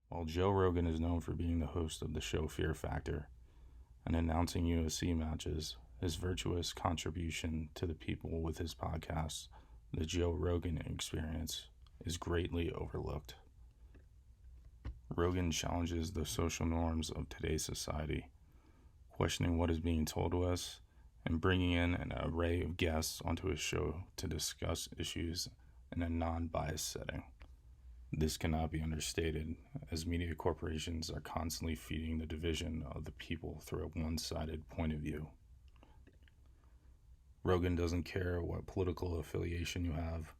While Joe Rogan is known for being the host of the show Fear Factor and announcing UFC matches, his virtuous contribution to the people with his podcast, The Joe Rogan Experience, is greatly overlooked. Rogan challenges the social norms of today's society, questioning what is being told to us and bringing in an array of guests onto his show to discuss issues in a non-biased setting. This cannot be understated, as media corporations are constantly feeding the division of the people through a one-sided point of view. Rogan doesn't care what political affiliation you have,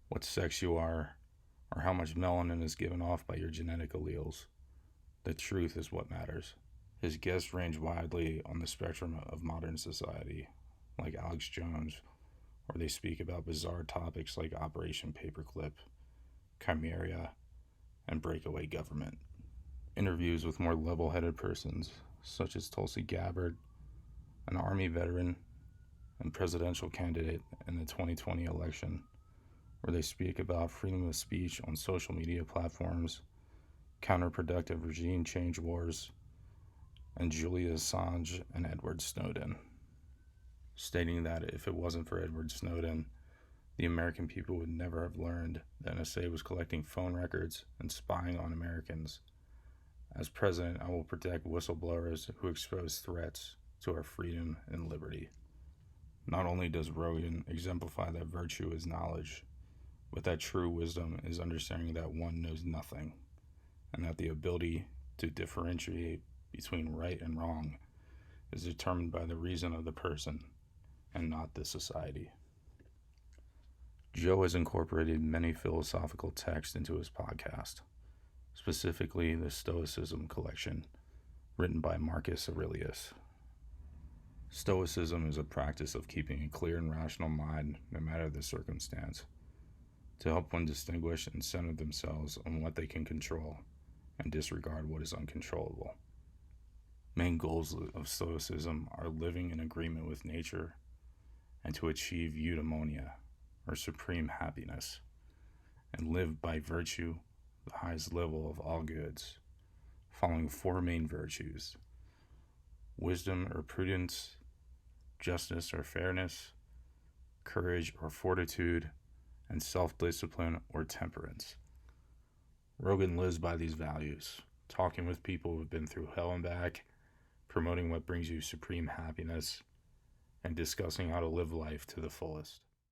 what sex you are, or how much melanin is given off by your genetic alleles. The truth is what matters. His guests range widely on the spectrum of modern society, like Alex Jones, where they speak about bizarre topics like Operation Paperclip, Chimera, and breakaway government. Interviews with more level-headed persons, such as Tulsi Gabbard, an Army veteran and presidential candidate in the 2020 election, where they speak about freedom of speech on social media platforms, counterproductive regime change wars, and Julian Assange and Edward Snowden, stating that if it wasn't for Edward Snowden, the American people would never have learned the NSA was collecting phone records and spying on Americans. As president, I will protect whistleblowers who expose threats to our freedom and liberty. Not only does Rogan exemplify that virtue is knowledge, but that true wisdom is understanding that one knows nothing, and that the ability to differentiate between right and wrong is determined by the reason of the person and not the society. Joe has incorporated many philosophical texts into his podcast, specifically the Stoicism collection, written by Marcus Aurelius. Stoicism is a practice of keeping a clear and rational mind no matter the circumstance, to help one distinguish and center themselves on what they can control and disregard what is uncontrollable. Main goals of Stoicism are living in agreement with nature and to achieve eudaimonia, or supreme happiness, and live by virtue, the highest level of all goods, following four main virtues: wisdom or prudence, justice or fairness, courage or fortitude, and self-discipline or temperance. Rogan lives by these values, talking with people who've been through hell and back, promoting what brings you supreme happiness, and discussing how to live life to the fullest.